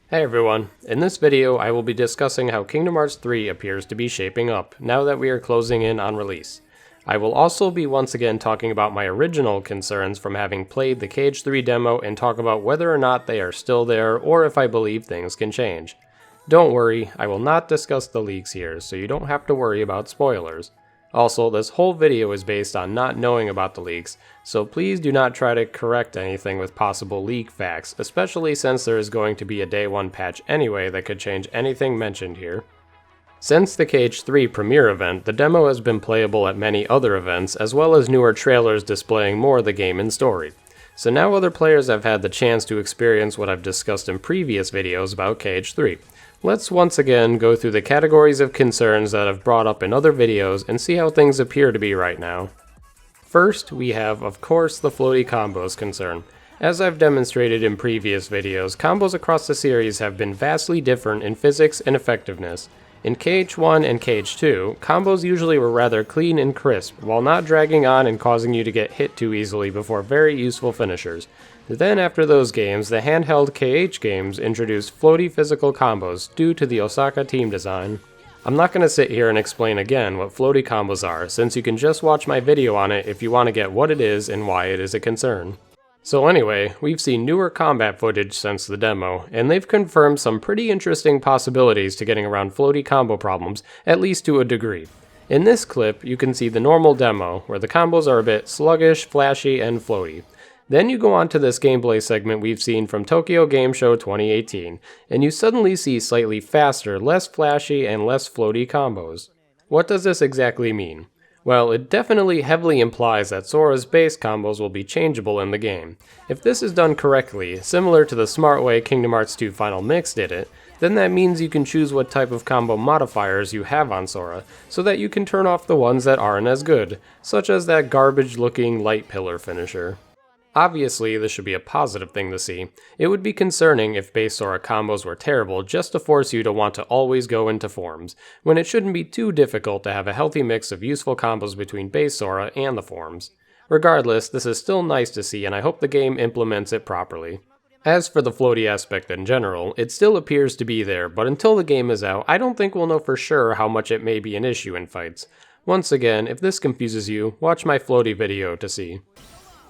Hey everyone, in this video I will be discussing how Kingdom Hearts 3 appears to be shaping up now that we are closing in on release. I will also be once again talking about my original concerns from having played the Cage 3 demo and talk about whether or not they are still there or if I believe things can change. Don't worry, I will not discuss the leaks here, so you don't have to worry about spoilers. Also, this whole video is based on not knowing about the leaks, so please do not try to correct anything with possible leak facts, especially since there is going to be a day 1 patch anyway that could change anything mentioned here. Since the Cage 3 premiere event, the demo has been playable at many other events, as well as newer trailers displaying more of the game and story. So now other players have had the chance to experience what I've discussed in previous videos about Cage 3. Let's once again go through the categories of concerns that I've brought up in other videos and see how things appear to be right now. First, we have, of course, the floaty combos concern. As I've demonstrated in previous videos, combos across the series have been vastly different in physics and effectiveness. In Cage 1 and Cage 2, combos usually were rather clean and crisp, while not dragging on and causing you to get hit too easily before very useful finishers. Then after those games, the handheld KH games introduced floaty physical combos due to the Osaka team design. I'm not going to sit here and explain again what floaty combos are, since you can just watch my video on it if you want to get what it is and why it is a concern. So anyway, we've seen newer combat footage since the demo, and they've confirmed some pretty interesting possibilities to getting around floaty combo problems, at least to a degree. In this clip, you can see the normal demo, where the combos are a bit sluggish, flashy, and floaty. Then you go on to this gameplay segment we've seen from Tokyo Game Show 2018, and you suddenly see slightly faster, less flashy, and less floaty combos. What does this exactly mean? Well, it definitely heavily implies that Sora's base combos will be changeable in the game. If this is done correctly, similar to the smart way Kingdom Hearts 2 Final Mix did it, then that means you can choose what type of combo modifiers you have on Sora, so that you can turn off the ones that aren't as good, such as that garbage-looking light pillar finisher. Obviously, this should be a positive thing to see. It would be concerning if base Sora combos were terrible just to force you to want to always go into forms, when it shouldn't be too difficult to have a healthy mix of useful combos between base Sora and the forms. Regardless, this is still nice to see and I hope the game implements it properly. As for the floaty aspect in general, it still appears to be there, but until the game is out, I don't think we'll know for sure how much it may be an issue in fights. Once again, if this confuses you, watch my floaty video to see.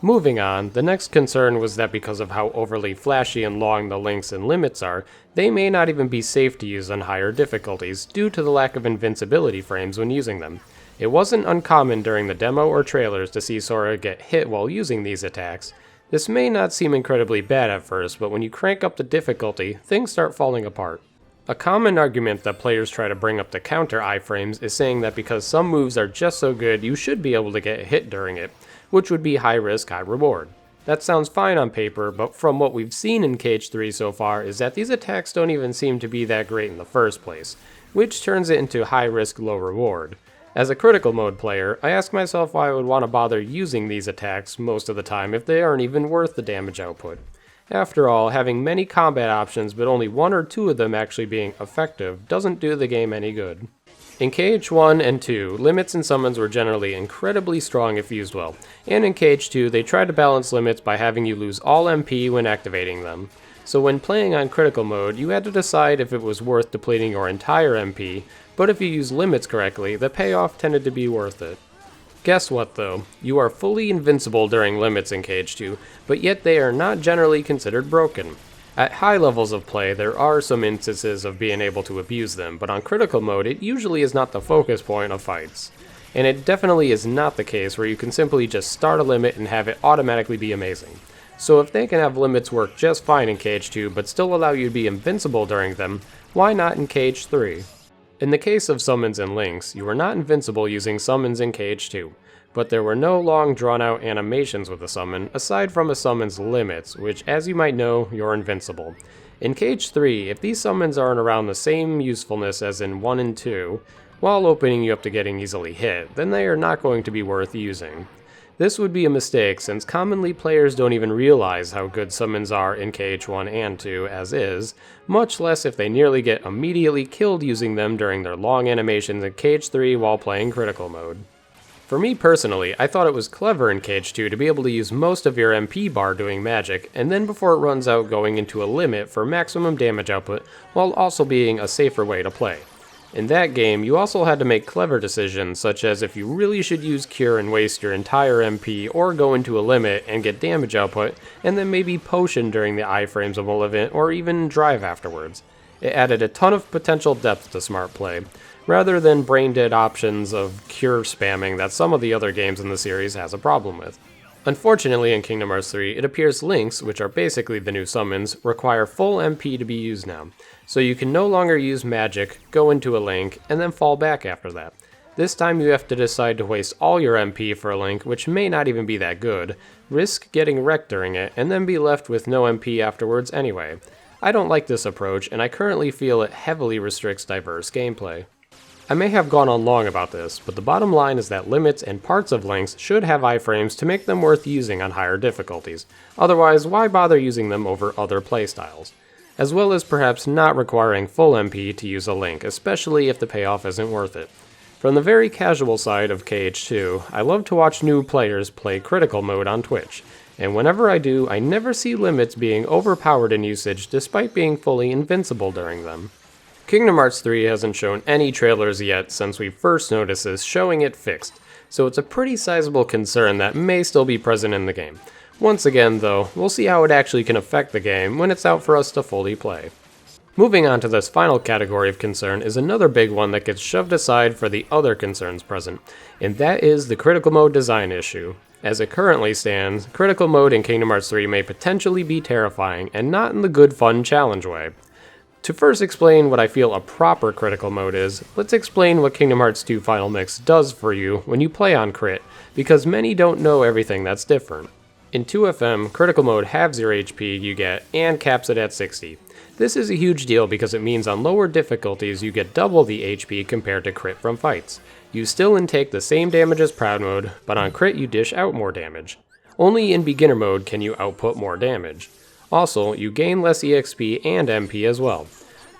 Moving on, the next concern was that because of how overly flashy and long the links and limits are, they may not even be safe to use on higher difficulties due to the lack of invincibility frames when using them. It wasn't uncommon during the demo or trailers to see Sora get hit while using these attacks. This may not seem incredibly bad at first, but when you crank up the difficulty, things start falling apart. A common argument that players try to bring up to counter iframes is saying that because some moves are just so good, you should be able to get hit during it, which would be high risk, high reward. That sounds fine on paper, but from what we've seen in Cage 3 so far is that these attacks don't even seem to be that great in the first place, which turns it into high risk, low reward. As a critical mode player, I ask myself why I would want to bother using these attacks most of the time if they aren't even worth the damage output. After all, having many combat options but only one or two of them actually being effective doesn't do the game any good. In Cage 1 and 2, limits and summons were generally incredibly strong if used well, and in Cage 2 they tried to balance limits by having you lose all MP when activating them. So when playing on critical mode, you had to decide if it was worth depleting your entire MP, but if you used limits correctly, the payoff tended to be worth it. Guess what though? You are fully invincible during limits in Cage 2, but yet they are not generally considered broken. At high levels of play, there are some instances of being able to abuse them, but on critical mode, it usually is not the focus point of fights. And it definitely is not the case where you can simply just start a limit and have it automatically be amazing. So if they can have limits work just fine in Cage 2, but still allow you to be invincible during them, why not in Cage 3? In the case of summons and links, you were not invincible using summons in Cage 2, but there were no long drawn-out animations with a summon, aside from a summon's limits, which, as you might know, you're invincible. In Cage 3, if these summons aren't around the same usefulness as in 1 and 2, while opening you up to getting easily hit, then they are not going to be worth using. This would be a mistake since commonly players don't even realize how good summons are in Cage 1 and 2 as is, much less if they nearly get immediately killed using them during their long animations in Cage 3 while playing critical mode. For me personally, I thought it was clever in KH2 to be able to use most of your MP bar doing magic, and then before it runs out going into a limit for maximum damage output, while also being a safer way to play. In that game, you also had to make clever decisions, such as if you really should use Cure and waste your entire MP, or go into a limit and get damage output, and then maybe Potion during the iframes of a limit, or even Drive afterwards. It added a ton of potential depth to smart play, rather than brain-dead options of Cure spamming that some of the other games in the series has a problem with. Unfortunately, in Kingdom Hearts 3, it appears links, which are basically the new summons, require full MP to be used now, so you can no longer use magic, go into a link, and then fall back after that. This time you have to decide to waste all your MP for a link, which may not even be that good, risk getting wrecked during it, and then be left with no MP afterwards anyway. I don't like this approach, and I currently feel it heavily restricts diverse gameplay. I may have gone on long about this, but the bottom line is that limits and parts of links should have iframes to make them worth using on higher difficulties. Otherwise, why bother using them over other playstyles? As well as perhaps not requiring full MP to use a link, especially if the payoff isn't worth it. From the very casual side of KH2, I love to watch new players play critical mode on Twitch, and whenever I do, I never see limits being overpowered in usage despite being fully invincible during them. Kingdom Hearts 3 hasn't shown any trailers yet since we first noticed this, showing it fixed, so it's a pretty sizable concern that may still be present in the game. Once again though, we'll see how it actually can affect the game when it's out for us to fully play. Moving on to this final category of concern is another big one that gets shoved aside for the other concerns present, and that is the critical mode design issue. As it currently stands, critical mode in Kingdom Hearts 3 may potentially be terrifying, and not in the good fun challenge way. To first explain what I feel a proper critical mode is, let's explain what Kingdom Hearts 2 Final Mix does for you when you play on crit, because many don't know everything that's different. In 2FM, critical mode halves your HP you get and caps it at 60. This is a huge deal because it means on lower difficulties you get double the HP compared to crit from fights. You still intake the same damage as Proud Mode, but on crit you dish out more damage. Only in beginner mode can you output more damage. Also, you gain less EXP and MP as well.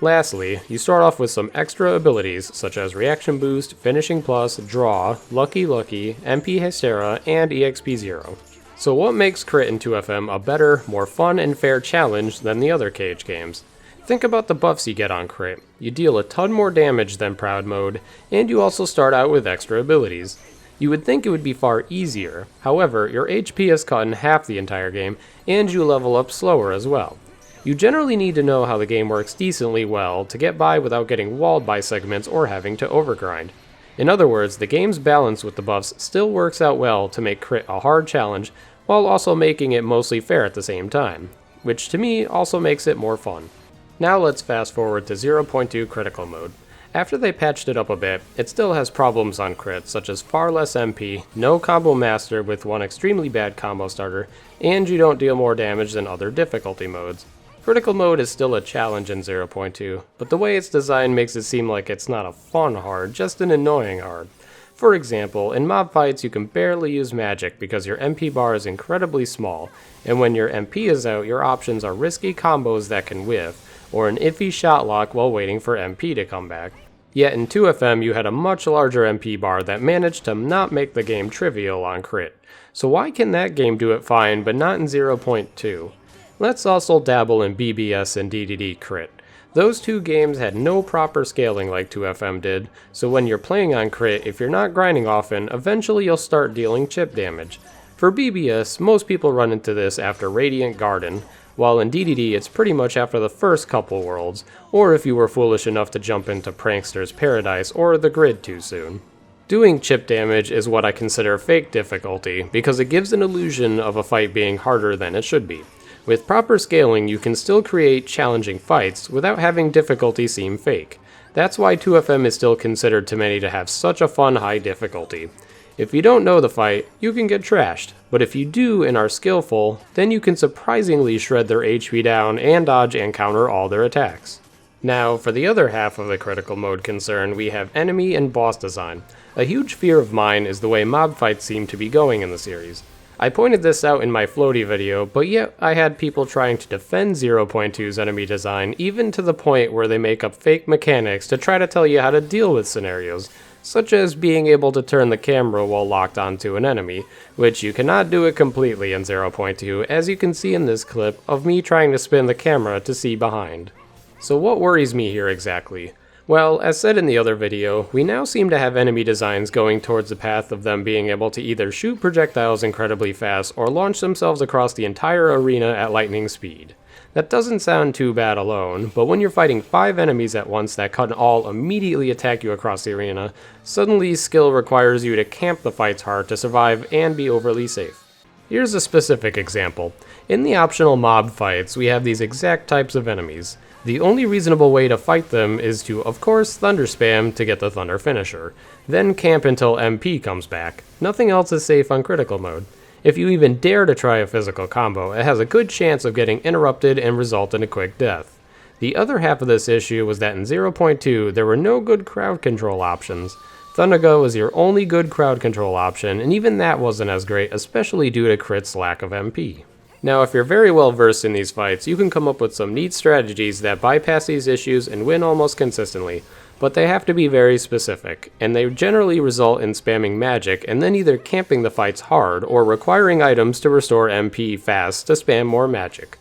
Lastly, you start off with some extra abilities such as Reaction Boost, Finishing Plus, Draw, Lucky Lucky, MP Hystera, and EXP 0. So what makes crit in 2FM a better, more fun and fair challenge than the other KH games? Think about the buffs you get on crit. You deal a ton more damage than Proud Mode, and you also start out with extra abilities. You would think it would be far easier, however, your HP is cut in half the entire game, and you level up slower as well. You generally need to know how the game works decently well to get by without getting walled by segments or having to overgrind. In other words, the game's balance with the buffs still works out well to make crit a hard challenge, while also making it mostly fair at the same time, which to me also makes it more fun. Now let's fast forward to 0.2 critical mode. After they patched it up a bit, it still has problems on crit, such as far less MP, no combo master with one extremely bad combo starter, and you don't deal more damage than other difficulty modes. Critical mode is still a challenge in 0.2, but the way it's designed makes it seem like it's not a fun hard, just an annoying hard. For example, in mob fights you can barely use magic because your MP bar is incredibly small, and when your MP is out your options are risky combos that can whiff, or an iffy shot lock while waiting for MP to come back. Yet in 2FM you had a much larger MP bar that managed to not make the game trivial on crit. So why can that game do it fine but not in 0.2? Let's also dabble in BBS and DDD crit. Those two games had no proper scaling like 2FM did, so when you're playing on crit, if you're not grinding often, eventually you'll start dealing chip damage. For BBS, most people run into this after Radiant Garden, while in DDD it's pretty much after the first couple worlds, or if you were foolish enough to jump into Prankster's Paradise or the Grid too soon. Doing chip damage is what I consider fake difficulty, because it gives an illusion of a fight being harder than it should be. With proper scaling, you can still create challenging fights without having difficulty seem fake. That's why 2FM is still considered to many to have such a fun high difficulty. If you don't know the fight, you can get trashed, but if you do and are skillful, then you can surprisingly shred their HP down and dodge and counter all their attacks. Now, for the other half of the critical mode concern, we have enemy and boss design. A huge fear of mine is the way mob fights seem to be going in the series. I pointed this out in my floaty video, but yet I had people trying to defend 0.2's enemy design, even to the point where they make up fake mechanics to try to tell you how to deal with scenarios, such as being able to turn the camera while locked onto an enemy, which you cannot do it completely in 0.2, as you can see in this clip of me trying to spin the camera to see behind. So what worries me here exactly? Well, as said in the other video, we now seem to have enemy designs going towards the path of them being able to either shoot projectiles incredibly fast or launch themselves across the entire arena at lightning speed. That doesn't sound too bad alone, but when you're fighting 5 enemies at once that can all immediately attack you across the arena, suddenly skill requires you to camp the fights hard to survive and be overly safe. Here's a specific example. In the optional mob fights, we have these exact types of enemies. The only reasonable way to fight them is to, of course, thunder spam to get the thunder finisher, then camp until MP comes back. Nothing else is safe on critical mode. If you even dare to try a physical combo, it has a good chance of getting interrupted and result in a quick death. The other half of this issue was that in 0.2 there were no good crowd control options. Thunderga was your only good crowd control option, and even that wasn't as great, especially due to Crit's lack of MP. Now, if you're very well versed in these fights, you can come up with some neat strategies that bypass these issues and win almost consistently, but they have to be very specific, and they generally result in spamming magic and then either camping the fights hard or requiring items to restore MP fast to spam more magic.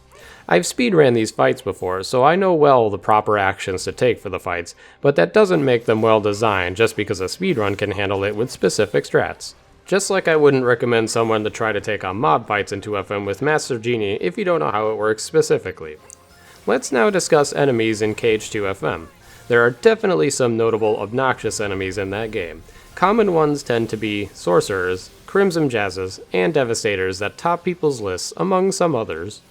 I've speedran these fights before, so I know well the proper actions to take for the fights, but that doesn't make them well designed just because a speedrun can handle it with specific strats. Just like I wouldn't recommend someone to try to take on mob fights in 2FM with Master Genie if you don't know how it works specifically. Let's now discuss enemies in Cage 2FM. There are definitely some notable obnoxious enemies in that game. Common ones tend to be Sorcerers, Crimson Jazzes, and Devastators that top people's lists, among some others.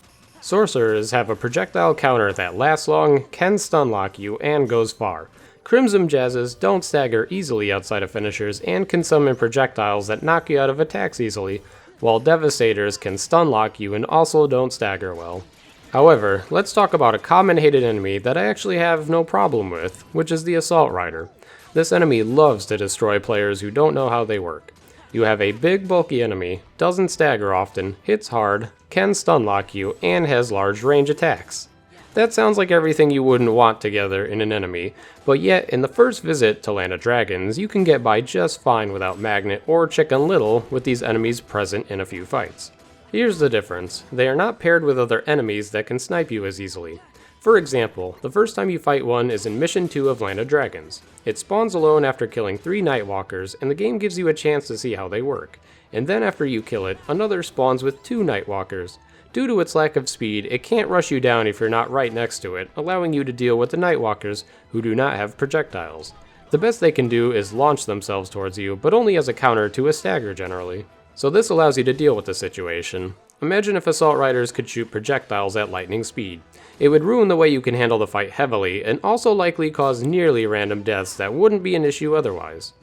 Sorcerers have a projectile counter that lasts long, can stunlock you, and goes far. Crimson Jazzes don't stagger easily outside of finishers and can summon projectiles that knock you out of attacks easily, while Devastators can stunlock you and also don't stagger well. However, let's talk about a common hated enemy that I actually have no problem with, which is the Assault Rider. This enemy loves to destroy players who don't know how they work. You have a big bulky enemy, doesn't stagger often, hits hard, can stunlock you, and has large range attacks. That sounds like everything you wouldn't want together in an enemy, but yet in the first visit to Land of Dragons, you can get by just fine without Magnet or Chicken Little with these enemies present in a few fights. Here's the difference. They are not paired with other enemies that can snipe you as easily. For example, the first time you fight one is in Mission 2 of Land of Dragons. It spawns alone after killing 3 Nightwalkers, and the game gives you a chance to see how they work. And then after you kill it, another spawns with 2 Nightwalkers. Due to its lack of speed, it can't rush you down if you're not right next to it, allowing you to deal with the Nightwalkers who do not have projectiles. The best they can do is launch themselves towards you, but only as a counter to a stagger generally. So this allows you to deal with the situation. Imagine if Assault Riders could shoot projectiles at lightning speed. It would ruin the way you can handle the fight heavily, and also likely cause nearly random deaths that wouldn't be an issue otherwise.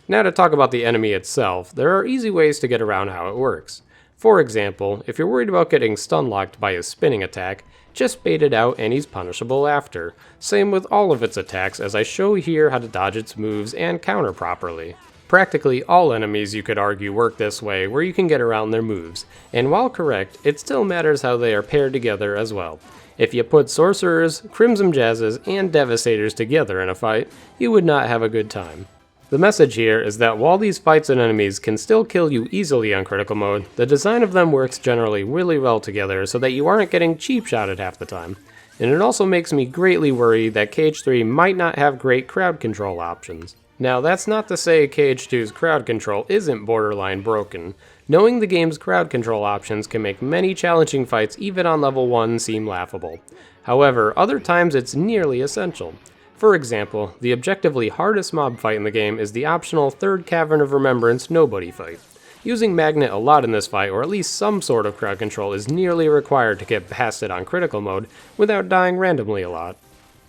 Now to talk about the enemy itself, there are easy ways to get around how it works. For example, if you're worried about getting stunlocked by his spinning attack, just bait it out and he's punishable after. Same with all of its attacks, as I show here how to dodge its moves and counter properly. Practically all enemies, you could argue, work this way, where you can get around their moves, and while correct, it still matters how they are paired together as well. If you put Sorcerers, Crimson Jazzes, and Devastators together in a fight, you would not have a good time. The message here is that while these fights and enemies can still kill you easily on critical mode, the design of them works generally really well together so that you aren't getting cheap-shotted half the time. And it also makes me greatly worry that Cage 3 might not have great crowd control options. Now that's not to say Cage 2's crowd control isn't borderline broken. Knowing the game's crowd control options can make many challenging fights even on level 1 seem laughable. However, other times it's nearly essential. For example, the objectively hardest mob fight in the game is the optional third Cavern of Remembrance Nobody fight. Using Magnet a lot in this fight, or at least some sort of crowd control, is nearly required to get past it on critical mode without dying randomly a lot.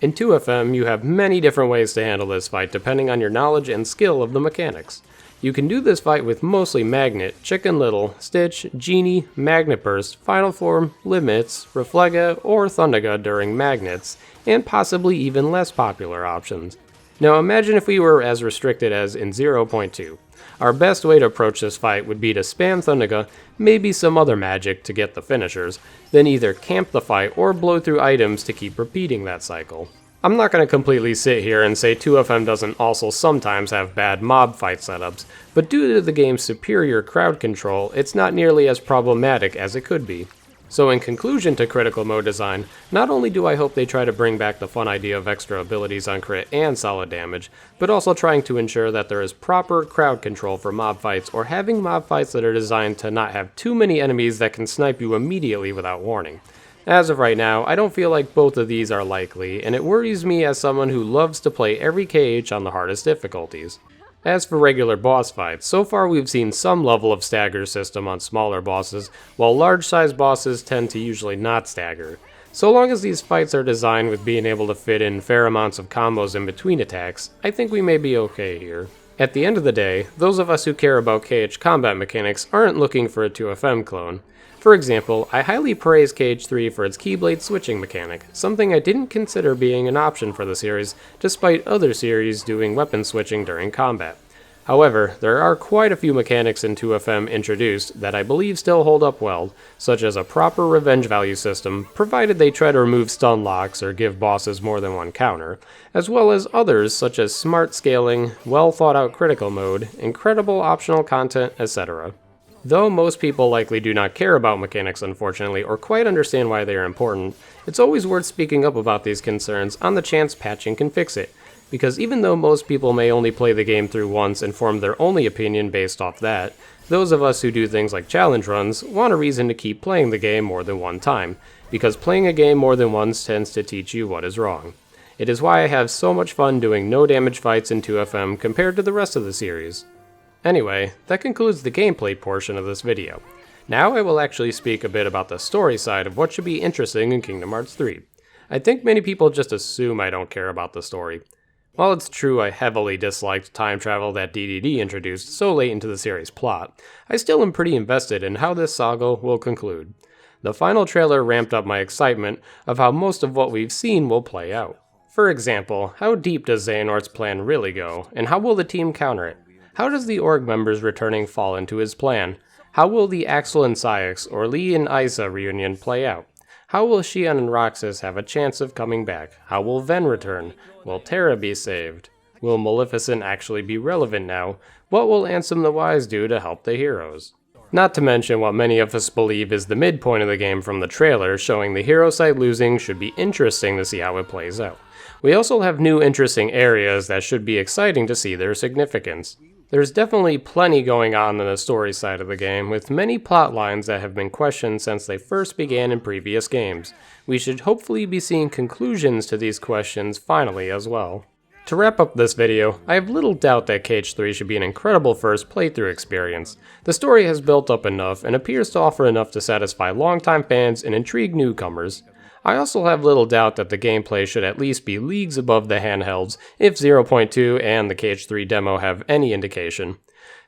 In 2FM, you have many different ways to handle this fight depending on your knowledge and skill of the mechanics. You can do this fight with mostly Magnet, Chicken Little, Stitch, Genie, Magnet Burst, Final Form, Limits, Reflega, or Thunderga during Magnets, and possibly even less popular options. Now imagine if we were as restricted as in 0.2. Our best way to approach this fight would be to spam Thunderga, maybe some other magic to get the finishers, then either camp the fight or blow through items to keep repeating that cycle. I'm not going to completely sit here and say 2FM doesn't also sometimes have bad mob fight setups, but due to the game's superior crowd control, it's not nearly as problematic as it could be. So in conclusion to critical mode design, not only do I hope they try to bring back the fun idea of extra abilities on crit and solid damage, but also trying to ensure that there is proper crowd control for mob fights, or having mob fights that are designed to not have too many enemies that can snipe you immediately without warning. As of right now, I don't feel like both of these are likely, and it worries me as someone who loves to play every KH on the hardest difficulties. As for regular boss fights, so far we've seen some level of stagger system on smaller bosses, while large-sized bosses tend to usually not stagger. So long as these fights are designed with being able to fit in fair amounts of combos in between attacks, I think we may be okay here. At the end of the day, those of us who care about KH combat mechanics aren't looking for a 2FM clone. For example, I highly praise KH3 for its Keyblade switching mechanic, something I didn't consider being an option for the series, despite other series doing weapon switching during combat. However, there are quite a few mechanics in 2FM introduced that I believe still hold up well, such as a proper revenge value system, provided they try to remove stun locks or give bosses more than one counter, as well as others such as smart scaling, well thought out critical mode, incredible optional content, etc. Though most people likely do not care about mechanics unfortunately, or quite understand why they are important, it's always worth speaking up about these concerns on the chance patching can fix it, because even though most people may only play the game through once and form their only opinion based off that, those of us who do things like challenge runs want a reason to keep playing the game more than one time, because playing a game more than once tends to teach you what is wrong. It is why I have so much fun doing no damage fights in 2FM compared to the rest of the series. Anyway, that concludes the gameplay portion of this video. Now I will actually speak a bit about the story side of what should be interesting in Kingdom Hearts 3. I think many people just assume I don't care about the story. While it's true I heavily disliked time travel that DDD introduced so late into the series' plot, I still am pretty invested in how this saga will conclude. The final trailer ramped up my excitement of how most of what we've seen will play out. For example, how deep does Xehanort's plan really go, and how will the team counter it? How does the org members returning fall into his plan? How will the Axel and Cyax or Lee and Isa reunion play out? How will Xion and Roxas have a chance of coming back? How will Ven return? Will Terra be saved? Will Maleficent actually be relevant now? What will Ansem the Wise do to help the heroes? Not to mention what many of us believe is the midpoint of the game from the trailer, showing the hero side losing should be interesting to see how it plays out. We also have new interesting areas that should be exciting to see their significance. There's definitely plenty going on in the story side of the game, with many plot lines that have been questioned since they first began in previous games. We should hopefully be seeing conclusions to these questions finally as well. To wrap up this video, I have little doubt that KH3 should be an incredible first playthrough experience. The story has built up enough and appears to offer enough to satisfy longtime fans and intrigue newcomers. I also have little doubt that the gameplay should at least be leagues above the handhelds if 0.2 and the KH3 demo have any indication.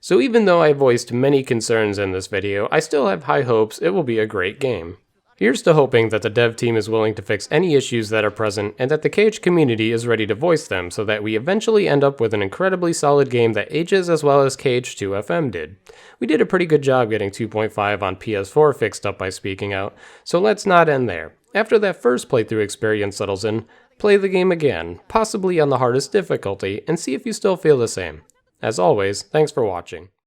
So even though I voiced many concerns in this video, I still have high hopes it will be a great game. Here's to hoping that the dev team is willing to fix any issues that are present and that the KH community is ready to voice them so that we eventually end up with an incredibly solid game that ages as well as KH2FM did. We did a pretty good job getting 2.5 on PS4 fixed up by speaking out, so let's not end there. After that first playthrough experience settles in, play the game again, possibly on the hardest difficulty, and see if you still feel the same. As always, thanks for watching.